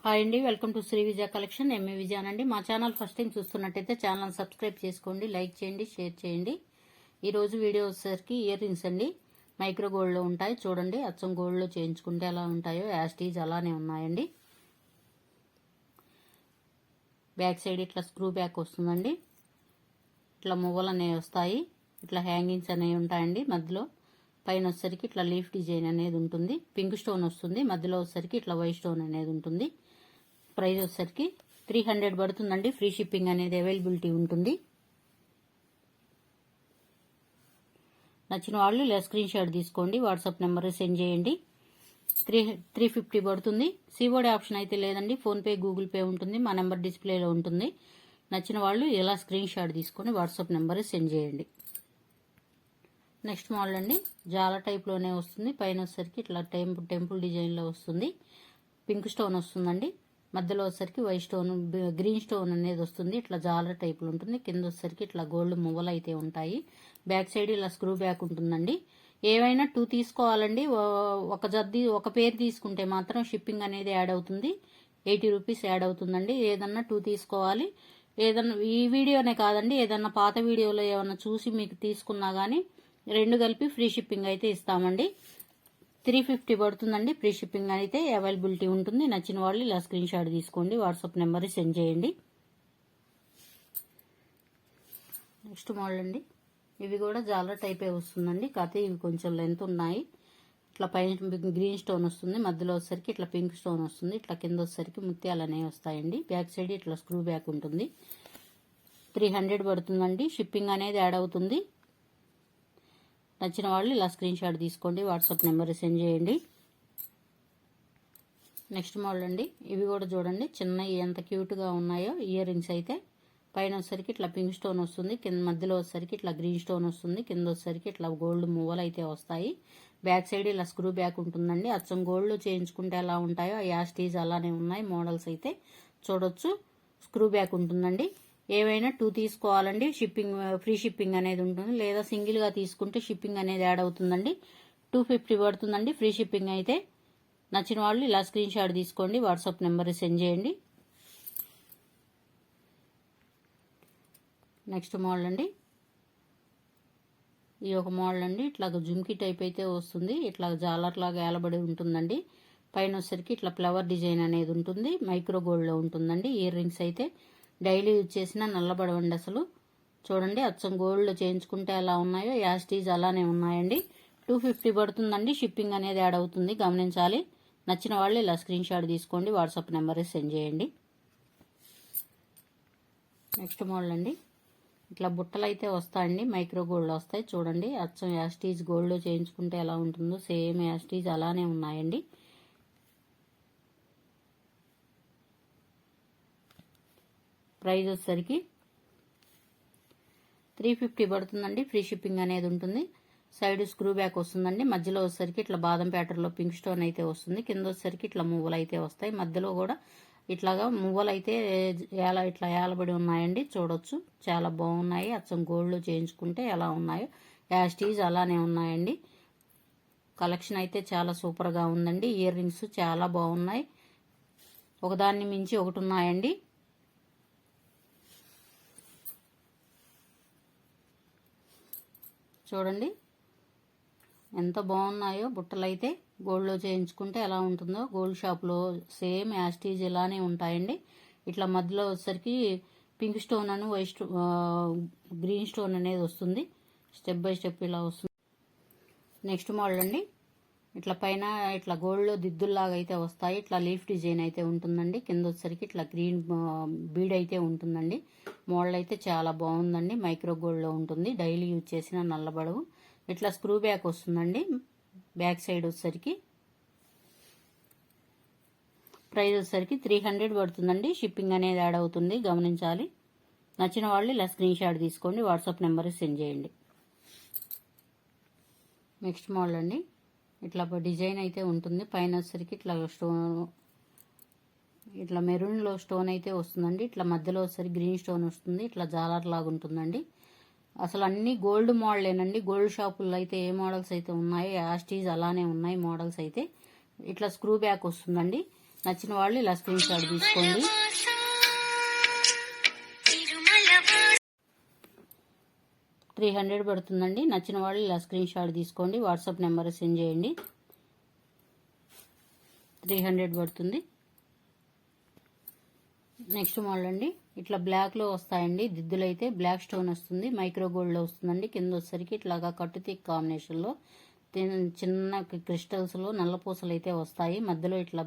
Hi అండి, welcome to Sri Vijaya collection. ఎంఏ విజయానండి. మా ఛానల్ ఫస్ట్ టైం చూస్తున్నట్టయితే ఛానల్ సబ్స్క్రైబ్ చేసుకోండి, లైక్ చేయండి, షేర్ చేయండి. ఈరోజు వీడియో వచ్చేసరికి ఇయర్ రింగ్స్ అండి. మైక్రో గోల్డ్లో ఉంటాయి. చూడండి, అచ్చం గోల్డ్లో చేయించుకుంటే ఎలా ఉంటాయో యాస్టీజ్ అలానే ఉన్నాయండి. బ్యాక్ సైడ్ ఇట్లా స్క్రూ బ్యాక్ వస్తుందండి. ఇట్లా మువ్వలు అనేవి వస్తాయి. ఇట్లా హ్యాంగింగ్స్ అనేవి ఉంటాయండి. మధ్యలో పైన వచ్చేసరికి ఇట్లా లీఫ్ డిజైన్ అనేది ఉంటుంది. పింక్ స్టోన్ వస్తుంది. మధ్యలో వచ్చేసరికి ఇట్లా వైట్ స్టోన్ అనేది ఉంటుంది. ప్రైస్ వచ్చేసరికి 300 పడుతుందండి. ఫ్రీ షిప్పింగ్ అనేది అవైలబిలిటీ ఉంటుంది. నచ్చిన వాళ్ళు ఇలా స్క్రీన్ షాట్ తీసుకోండి, వాట్సాప్ నెంబర్ సెండ్ చేయండి. 350 పడుతుంది. సిఓడి ఆప్షన్ అయితే లేదండి. ఫోన్పే, గూగుల్ పే ఉంటుంది. మా నెంబర్ డిస్ప్లేలో ఉంటుంది. నచ్చిన వాళ్ళు ఇలా స్క్రీన్ షాట్ తీసుకొని వాట్సాప్ నెంబర్ సెండ్ చేయండి. నెక్స్ట్ మోడల్ అండి, జాల టైప్లోనే వస్తుంది. పైన వచ్చేసరికి ఇట్లా టెంపుల్ డిజైన్లో వస్తుంది. పింక్ స్టోన్ వస్తుందండి. మధ్యలో వచ్చేసరికి వైట్ స్టోన్, గ్రీన్ స్టోన్ అనేది వస్తుంది. ఇట్లా జాలర్ టైపులో ఉంటుంది. కింద వచ్చేసరికి ఇట్లా గోల్డ్ మువ్వలు అయితే ఉంటాయి. బ్యాక్ సైడ్ ఇలా స్క్రూ బ్యాక్ ఉంటుందండి. ఏవైనా 2 తీసుకోవాలండి. ఒక పేరు తీసుకుంటే మాత్రం షిప్పింగ్ అనేది యాడ్ అవుతుంది. 80 రూపీస్ యాడ్ అవుతుందండి. ఏదన్నా 2 తీసుకోవాలి. ఏదన్నా ఈ వీడియోనే కాదండి, ఏదన్నా పాత వీడియోలో ఏమన్నా చూసి మీకు తీసుకున్నా కానీ 2 కలిపి ఫ్రీ షిప్పింగ్ అయితే ఇస్తామండి. 350 పడుతుందండి. ఫ్రీ షిప్పింగ్ అయితే అవైలబిలిటీ ఉంటుంది. నచ్చిన వాళ్ళు ఇలా స్క్రీన్ షాట్ తీసుకోండి, వాట్సాప్ నెంబర్ సెండ్ చేయండి. నెక్స్ట్ మోడల్ అండి, ఇవి కూడా జాలర్ టైపే వస్తుందండి. కాకపోతే ఇవి కొంచెం లెంత్ ఉన్నాయి. ఇట్లా పైన గ్రీన్ స్టోన్ వస్తుంది. మధ్యలో వచ్చేసరికి ఇట్లా పింక్ స్టోన్ వస్తుంది. ఇట్లా కింద వచ్చేసరికి ముత్యాలు అనేవి వస్తాయండి. బ్యాక్ సైడ్ ఇట్లా స్క్రూ బ్యాక్ ఉంటుంది. 300 పడుతుందండి. షిప్పింగ్ అనేది యాడ్ అవుతుంది. నచ్చిన వాళ్ళు ఇలా స్క్రీన్ షాట్ తీసుకోండి, వాట్సాప్ నెంబర్ సెండ్ చేయండి. నెక్స్ట్ మోడల్ అండి, ఇవి కూడా చూడండి, చిన్నవి ఎంత క్యూట్గా ఉన్నాయో ఇయర్ రింగ్స్ అయితే. పైన వచ్చేసరికి ఇట్లా పింక్ స్టోన్ వస్తుంది. కింద మధ్యలో వచ్చేసరికి ఇట్లా గ్రీన్ స్టోన్ వస్తుంది. కింద వచ్చేసరికి ఇట్లా గోల్డ్ మువ్వలు అయితే వస్తాయి. బ్యాక్ సైడ్ ఇలా స్క్రూ బ్యాక్ ఉంటుందండి. అచ్చం గోల్డ్ చేయించుకుంటే ఎలా ఉంటాయో యాస్టీజ్ అలానే ఉన్నాయి. మోడల్స్ అయితే చూడొచ్చు. స్క్రూ బ్యాక్ ఉంటుందండి. ఏవైనా 2 తీసుకోవాలండి. షిప్పింగ్ ఫ్రీ షిప్పింగ్ అనేది ఉంటుంది. లేదా సింగిల్గా తీసుకుంటే షిప్పింగ్ అనేది యాడ్ అవుతుందండి. 250 పడుతుందండి ఫ్రీ షిప్పింగ్ అయితే. నచ్చిన వాళ్ళు ఇలా స్క్రీన్ షాట్ తీసుకోండి, వాట్సాప్ నెంబర్ సెండ్ చేయండి. నెక్స్ట్ మోడల్ అండి, ఈ ఒక మోడల్ అండి. ఇట్లా జుమ్కీ టైప్ అయితే వస్తుంది. ఇట్లా జాలర్ లాగా ఏలబడి ఉంటుందండి. పైన వచ్చేసరికి ఇట్లా ఫ్లవర్ డిజైన్ అనేది ఉంటుంది. మైక్రో గోల్డ్లో ఉంటుందండి. ఇయర్ రింగ్స్ అయితే డైలీ యూజ్ చేసినా నల్లబడవండి అసలు. చూడండి, అచ్చం గోల్డ్లో చేయించుకుంటే ఎలా ఉన్నాయో యాస్టీజ్ అలానే ఉన్నాయండి. 250 పడుతుందండి. షిప్పింగ్ అనేది యాడ్ అవుతుంది, గమనించాలి. నచ్చిన వాళ్ళు ఇలా స్క్రీన్ షాట్ తీసుకోండి, వాట్సాప్ నెంబర్ సెండ్ చేయండి. నెక్స్ట్ మోడల్ అండి, ఇట్లా బుట్టలు అయితే వస్తాయండి. మైక్రో గోల్డ్ వస్తాయి. చూడండి, అచ్చం యాస్టీజ్ గోల్డ్లో చేయించుకుంటే ఎలా ఉంటుందో సేమ్ యాస్టీజ్ అలానే ఉన్నాయండి. ప్రైస్ వచ్చేసరికి 350 పడుతుందండి. ఫ్రీ షిప్పింగ్ అనేది ఉంటుంది. సైడ్ స్క్రూ బ్యాక్ వస్తుందండి. మధ్యలో వచ్చేసరికి ఇట్లా బాదం ప్యాటర్న్లో పింక్ స్టోన్ అయితే వస్తుంది. కింద వచ్చేసరికి ఇట్లా మువ్వలు అయితే వస్తాయి. మధ్యలో కూడా ఇట్లాగా మువ్వలు అయితే ఇట్లా ఏలబడి ఉన్నాయండి. చూడొచ్చు, చాలా బాగున్నాయి. అచ్చం గోల్డ్లో చేయించుకుంటే ఎలా ఉన్నాయో యాస్టీజ్ అలానే ఉన్నాయండి. కలెక్షన్ అయితే చాలా సూపర్గా ఉందండి. ఇయర్ రింగ్స్ చాలా బాగున్నాయి. ఒకదాన్ని మించి ఒకటి ఉన్నాయండి. చూడండి ఎంత బాగున్నాయో బుట్టలు అయితే. గోల్డ్లో చేయించుకుంటే ఎలా ఉంటుందో గోల్డ్ షాప్లో సేమ్ యాస్టీజ్ ఇలానే ఉంటాయండి. ఇట్లా మధ్యలో వచ్చేసరికి పింక్ స్టోన్ అని గ్రీన్ స్టోన్ అనేది వస్తుంది. స్టెప్ బై స్టెప్ ఇలా వస్తుంది. నెక్స్ట్ మోడల్ అండి, ఇట్లా పైన ఇట్లా గోల్డ్లో దిద్దుల్లాగా అయితే వస్తాయి. ఇట్లా లీఫ్ డిజైన్ అయితే ఉంటుందండి. కింద వచ్చేసరికి ఇట్లా గ్రీన్ బీడ్ అయితే ఉంటుందండి. మోడల్ అయితే చాలా బాగుందండి. మైక్రో గోల్డ్లో ఉంటుంది. డైలీ యూజ్ చేసిన నల్లబడవు. ఇట్లా స్క్రూ బ్యాక్ వస్తుందండి. బ్యాక్ సైడ్ వచ్చేసరికి ప్రైస్ వచ్చేసరికి 300 పడుతుందండి. షిప్పింగ్ అనేది యాడ్ అవుతుంది, గమనించాలి. నచ్చిన వాళ్ళు ఇలా స్క్రీన్ షాట్ తీసుకోండి, వాట్సాప్ నెంబర్ సెండ్ చేయండి. నెక్స్ట్ మోడల్ అండి, ఇట్లా డిజైన్ అయితే ఉంటుంది. పైన వచ్చేసరికి ఇట్లా స్టోన్, ఇట్లా మెరూన్లో స్టోన్ అయితే వస్తుందండి. ఇట్లా మధ్యలో వచ్చేసరికి గ్రీన్ స్టోన్ వస్తుంది. ఇట్లా జాలర్ లాగా ఉంటుందండి. అసలు అన్ని గోల్డ్ మోడలేనండి. గోల్డ్ షాపుల్లో అయితే ఏ మోడల్స్ అయితే ఉన్నాయో యాస్టీజ్ అలానే ఉన్నాయి మోడల్స్ అయితే. ఇట్లా స్క్రూ బ్యాక్ వస్తుందండి. నచ్చిన వాళ్ళు ఇలా స్క్రీన్ షాట్ తీసుకోండి. $300 పడుతుందండి. నచ్చిన వాళ్ళు ఇలా స్క్రీన్ షాట్ తీసుకోండి. వాట్సాప్ నెంబర్ సెండ్ చేయండి. 300 పడుతుంది. నెక్స్ట్ మోడల్ అండి. ఇట్లా బ్లాక్లో వస్తాయండి. దిద్దులు అయితే బ్లాక్ స్టోన్ వస్తుంది. మైక్రో గోల్డ్లో వస్తుందండి. కింద వచ్చేసరికి ఇట్లాగా కట్టుతీక్ కాంబినేషన్లో చిన్న క్రిస్టల్స్లో నల్ల పూసలు అయితే వస్తాయి. మధ్యలో ఇట్లా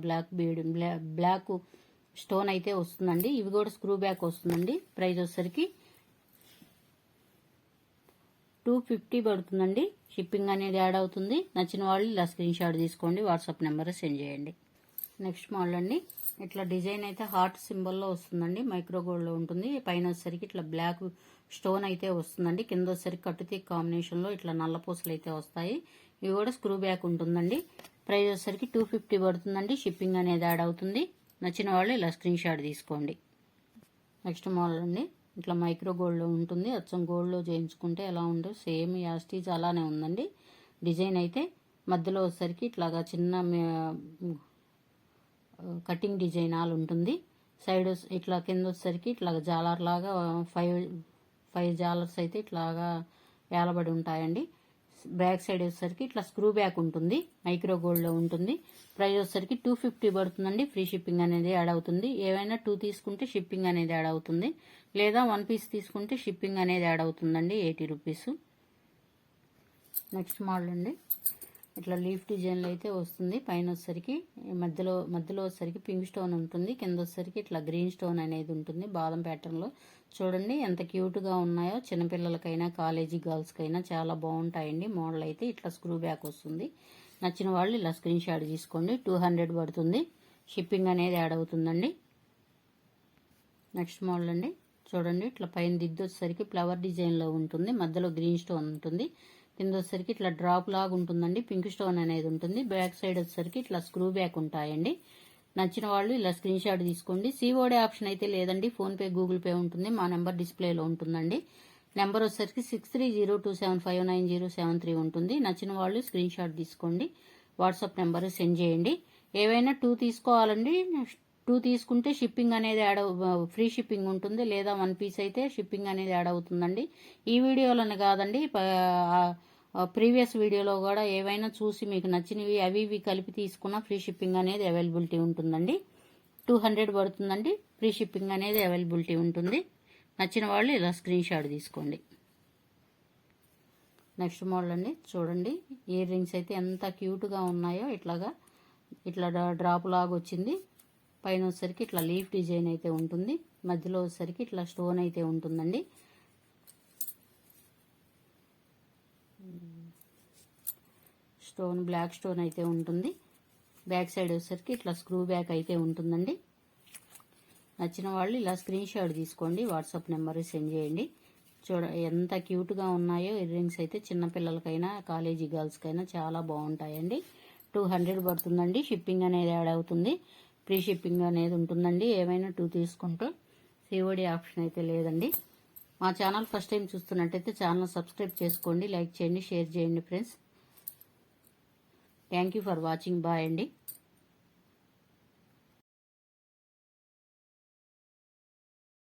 బ్లాక్ స్టోన్ అయితే వస్తుందండి. ఇవి కూడా స్క్రూ బ్యాక్ వస్తుందండి. ప్రైస్ వచ్చేసరికి $250 పడుతుందండి. షిప్పింగ్ అనేది యాడ్ అవుతుంది. నచ్చిన వాళ్ళు ఇలా స్క్రీన్ షాట్ తీసుకోండి. వాట్సాప్ నెంబర్ సెండ్ చేయండి. నెక్స్ట్ మోడల్ అండి. ఇట్లా డిజైన్ అయితే హార్ట్ సింబల్లో వస్తుందండి. మైక్రో గోల్డ్లో ఉంటుంది. పైన వచ్చేసరికి ఇట్లా బ్లాక్ స్టోన్ అయితే వస్తుందండి. కింద వచ్చేసరికి కట్టుతీక్ కాంబినేషన్లో ఇట్లా నల్ల పూసలు అయితే వస్తాయి. ఇవి కూడా స్క్రూ బ్యాక్ ఉంటుందండి. ప్రైస్ వచ్చేసరికి $250 పడుతుందండి. షిప్పింగ్ అనేది యాడ్ అవుతుంది. నచ్చిన వాళ్ళు ఇలా స్క్రీన్ షాట్ తీసుకోండి. నెక్స్ట్ మోడల్ అండి. ఇట్లా మైక్రో గోల్డ్లో ఉంటుంది. అచ్చం గోల్డ్లో చేయించుకుంటే ఎలా ఉండదు సేమ్ యాస్టీజ్ అలానే ఉందండి. డిజైన్ అయితే మధ్యలో వచ్చేసరికి ఇట్లాగా చిన్న కటింగ్ డిజైన్ ఆల్ ఉంటుంది. సైడ్ ఇట్లా కింద వచ్చేసరికి ఇట్లా జాలర్ లాగా ఫైవ్ జాలర్స్ అయితే ఇట్లాగా వేలబడి ఉంటాయండి. బ్యాక్ సైడ్ వచ్చేసరికి ఇట్లా స్క్రూ బ్యాక్ ఉంటుంది. మైక్రో గోల్డ్లో ఉంటుంది. ప్రైస్ వచ్చేసరికి $250 పడుతుందండి. ఫ్రీ షిప్పింగ్ అనేది యాడ్ అవుతుంది. ఏవైనా 2 తీసుకుంటే షిప్పింగ్ అనేది యాడ్ అవుతుంది. లేదా 1 పీస్ తీసుకుంటే షిప్పింగ్ అనేది యాడ్ అవుతుందండి. $80. నెక్స్ట్ మోడల్ అండి. ఇట్లా లీఫ్ డిజైన్లో అయితే వస్తుంది. పైన వచ్చేసరికి మధ్యలో వచ్చేసరికి పింక్ స్టోన్ ఉంటుంది. కింద వచ్చేసరికి ఇట్లా గ్రీన్ స్టోన్ అనేది ఉంటుంది. బాదం ప్యాటర్న్లో చూడండి ఎంత క్యూట్గా ఉన్నాయో. చిన్నపిల్లలకైనా కాలేజీ గర్ల్స్కైనా చాలా బాగుంటాయండి. మోడల్ అయితే ఇట్లా స్క్రూ బ్యాక్ వస్తుంది. నచ్చిన వాళ్ళు ఇలా స్క్రీన్ షాట్ తీసుకోండి. $200 పడుతుంది. షిప్పింగ్ అనేది యాడ్ అవుతుందండి. నెక్స్ట్ మోడల్ అండి. చూడండి ఇట్లా పైన దిద్దు వచ్చేసరికి ఫ్లవర్ డిజైన్లో ఉంటుంది. మధ్యలో గ్రీన్ స్టోన్ ఉంటుంది. కింద వచ్చేసరికి ఇట్లా డ్రాప్ లాగా ఉంటుందండి. పింక్ స్టోన్ అనేది ఉంటుంది. బ్యాక్ సైడ్ వచ్చేసరికి ఇట్లా స్క్రూ బ్యాక్ ఉంటాయండి. నచ్చిన వాళ్ళు ఇలా స్క్రీన్ షాట్ తీసుకోండి. సిఓడి ఆప్షన్ అయితే లేదండి. ఫోన్పే గూగుల్ పే ఉంటుంది. మా నెంబర్ డిస్ప్లేలో ఉంటుందండి. నెంబర్ వచ్చేసరికి 6302759073 ఉంటుంది. నచ్చిన వాళ్ళు స్క్రీన్ షాట్ తీసుకోండి. వాట్సాప్ నెంబర్ సెండ్ చేయండి. ఏవైనా 2 తీసుకోవాలండి. 2 తీసుకుంటే షిప్పింగ్ అనేది ఫ్రీ షిప్పింగ్ ఉంటుంది. లేదా 1 పీస్ అయితే షిప్పింగ్ అనేది యాడ్ అవుతుందండి. ఈ వీడియోలోనే కాదండి, ప్రీవియస్ వీడియోలో కూడా ఏవైనా చూసి మీకు నచ్చినవి అవి ఇవి కలిపి తీసుకున్న ఫ్రీ షిప్పింగ్ అనేది అవైలబిలిటీ ఉంటుందండి. $200 పడుతుందండి. ఫ్రీ షిప్పింగ్ అనేది అవైలబిలిటీ ఉంటుంది. నచ్చిన వాళ్ళు ఇలా స్క్రీన్ షాట్ తీసుకోండి. నెక్స్ట్ మోడల్ అండి. చూడండి ఇయర్ రింగ్స్ అయితే ఎంత క్యూట్గా ఉన్నాయో. ఇట్లా డ్రాప్ లాగా వచ్చింది. పైన వచ్చేసరికి ఇట్లా లీఫ్ డిజైన్ అయితే ఉంటుంది. మధ్యలో వచ్చేసరికి ఇట్లా స్టోన్ అయితే ఉంటుందండి. బ్లాక్ స్టోన్ అయితే ఉంటుంది. బ్యాక్ సైడ్ వచ్చేసరికి ఇట్లా స్క్రూ బ్యాక్ అయితే ఉంటుందండి. నచ్చిన వాళ్ళు ఇలా స్క్రీన్ షాట్ తీసుకోండి. వాట్సాప్ నెంబర్ సెండ్ చేయండి. ఎంత క్యూట్గా ఉన్నాయో. ఇయర్ రింగ్స్ అయితే చిన్నపిల్లలకైనా కాలేజీ గర్ల్స్కైనా చాలా బాగుంటాయండి. $200 పడుతుందండి. షిప్పింగ్ అనేది యాడ్ అవుతుంది. ఫ్రీ షిప్పింగ్ అనేది ఉంటుందండి. ఏమైనా 2 తీసుకుంటే. సిఓడి ఆప్షన్ అయితే లేదండి. మా ఛానల్ ఫస్ట్ టైం చూస్తున్నట్టయితే ఛానల్ సబ్స్క్రైబ్ చేసుకోండి. లైక్ చేయండి, షేర్ చేయండి friends. Thank you for watching. Bye అండి.